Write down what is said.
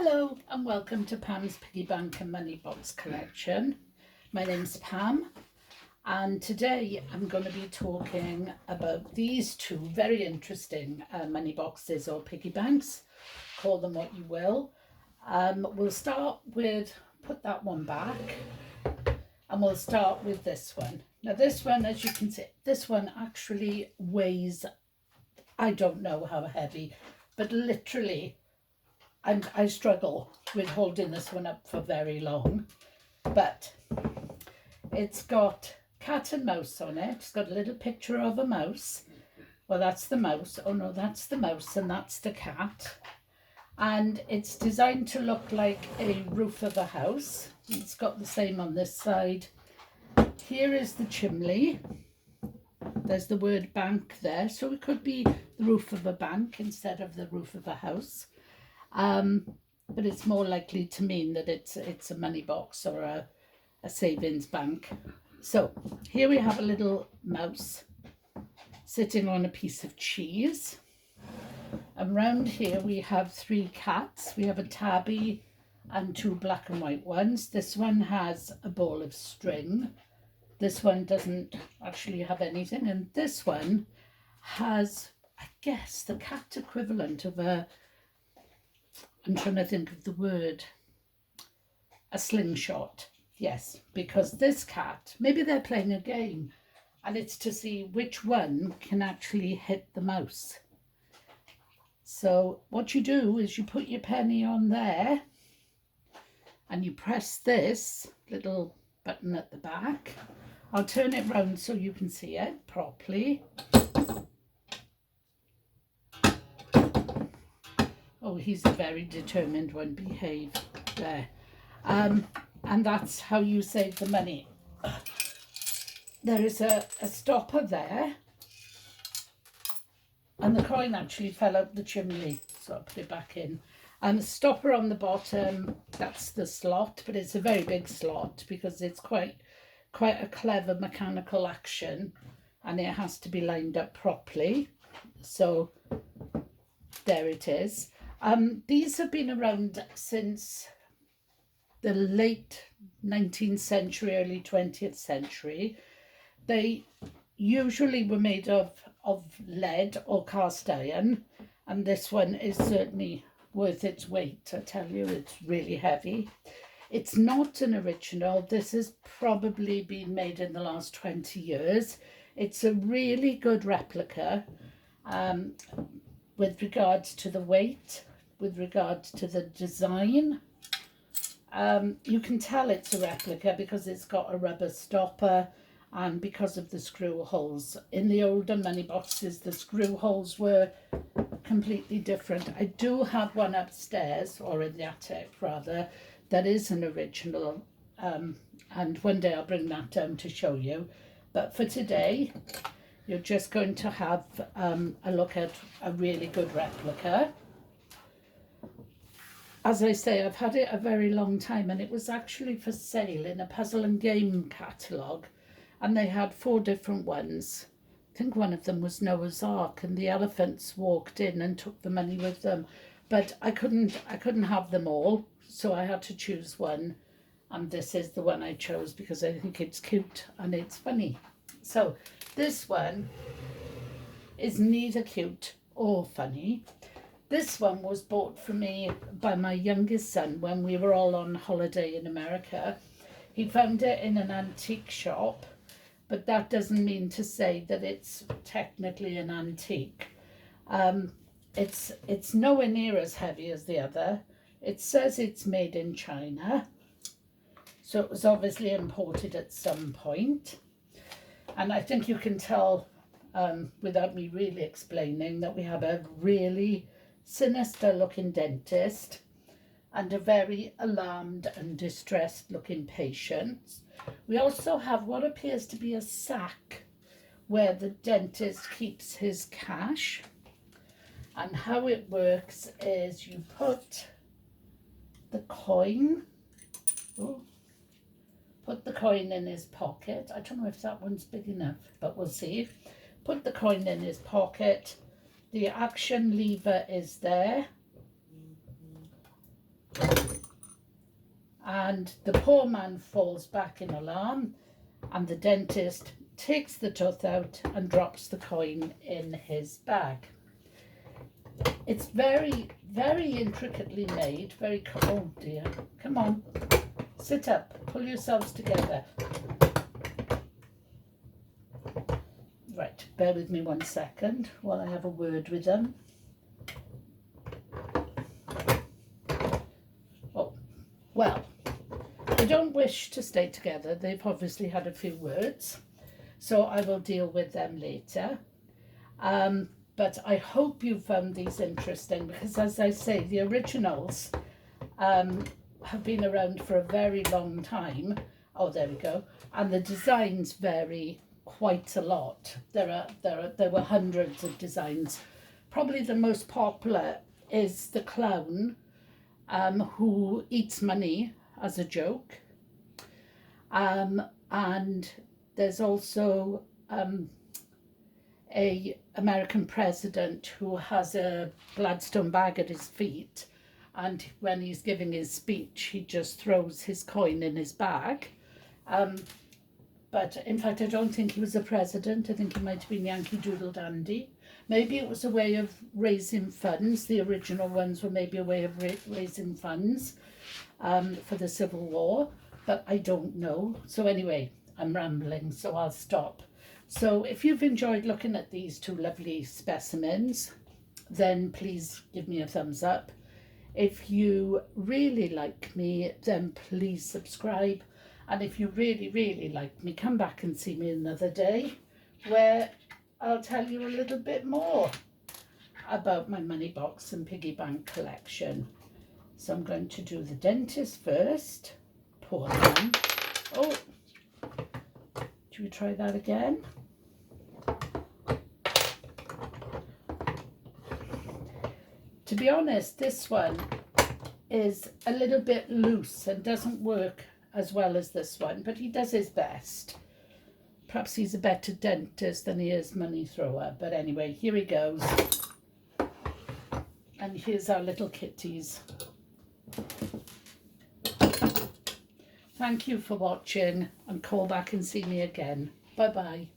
Hello and welcome to Pam's Piggy Bank and Money Box collection. My name's Pam and today I'm going to be talking about these two very interesting money boxes or piggy banks. Call them what you will. We'll start with, put that one back, and we'll start with this one. Now this one, as you can see, this one actually weighs, I don't know how heavy, but literally I struggle with holding this one up for very long, but it's got cat and mouse on it. It's got a little picture of a mouse. Well, that's the mouse. Oh no, that's the mouse and that's the cat. And it's designed to look like a roof of a house. It's got the same on this side. Here is the chimney. There's the word bank there, so it could be the roof of a bank instead of the roof of a house. But it's more likely to mean that it's a money box or a savings bank. So here we have a little mouse sitting on a piece of cheese. And round here we have three cats. We have a tabby and two black and white ones. This one has a ball of string. This one doesn't actually have anything. And this one has, I guess, the cat equivalent of I'm trying to think of the word, a slingshot. Yes, because this cat, maybe they're playing a game and it's to see which one can actually hit the mouse. So what you do is you put your penny on there and you press this little button at the back. I'll turn it round so you can see it properly. Oh, he's a very determined one. Behave there. And that's how you save the money. There is a stopper there. And the coin actually fell out the chimney, so I'll put it back in. And the stopper on the bottom, that's the slot, but it's a very big slot because it's quite a clever mechanical action and it has to be lined up properly. So there it is. These have been around since the late 19th century, early 20th century. They usually were made of lead or cast iron, and this one is certainly worth its weight. I tell you, it's really heavy. It's not an original. This has probably been made in the last 20 years. It's a really good replica. With regards to the weight, with regards to the design, you can tell it's a replica because it's got a rubber stopper and because of the screw holes. In the older money boxes, the screw holes were completely different. I do have one upstairs, or in the attic rather, that is an original, and one day I'll bring that down to show you. But for today, you're just going to have a look at a really good replica. As I say, I've had it a very long time and it was actually for sale in a puzzle and game catalogue, and they had 4 different ones. I think one of them was Noah's Ark and the elephants walked in and took the money with them. But I couldn't have them all, so I had to choose one, and this is the one I chose because I think it's cute and it's funny. So this one is neither cute or funny. This one was bought for me by my youngest son when we were all on holiday in America. He found it in an antique shop, but that doesn't mean to say that it's technically an antique. It's nowhere near as heavy as the other. It says it's made in China, so it was obviously imported at some point. And I think you can tell, without me really explaining, that we have a really sinister looking dentist and a very alarmed and distressed looking patient. We also have what appears to be a sack where the dentist keeps his cash. And how it works is you put the coin, in his pocket. I don't know if that one's big enough, but we'll see. Put the coin in his pocket. The action lever is there. and the poor man falls back in alarm, and the dentist takes the tooth out and drops the coin in his bag. It's very, very intricately made, very oh dear, come on, sit up, pull yourselves together. Right, bear with me 1 second while I have a word with them. Oh, well, they don't wish to stay together. They've obviously had a few words, so I will deal with them later. But I hope you found these interesting, because as I say, the originals have been around for a very long time. Oh, there we go. And the designs vary quite a lot. There were hundreds of designs. Probably the most popular is the clown who eats money as a joke. And there's also a American president who has a Gladstone bag at his feet, and when he's giving his speech he just throws his coin in his bag. But in fact I don't think he was a president. I think he might have been Yankee Doodle Dandy. Maybe it was a way of raising funds. The original ones were maybe a way of raising funds for the Civil War, but I don't know. So anyway, I'm rambling, so I'll stop. So if you've enjoyed looking at these two lovely specimens, then please give me a thumbs up. If you really like me, then please subscribe. And if you really, really like me, come back and see me another day where I'll tell you a little bit more about my money box and piggy bank collection. So I'm going to do the dentist first. Poor man. Oh, should we try that again? To be honest, this one is a little bit loose and doesn't work as well as this one, but he does his best. Perhaps he's a better dentist than he is money thrower, but anyway, here he goes. And here's our little kitties. Thank you for watching, and call back and see me again. Bye bye.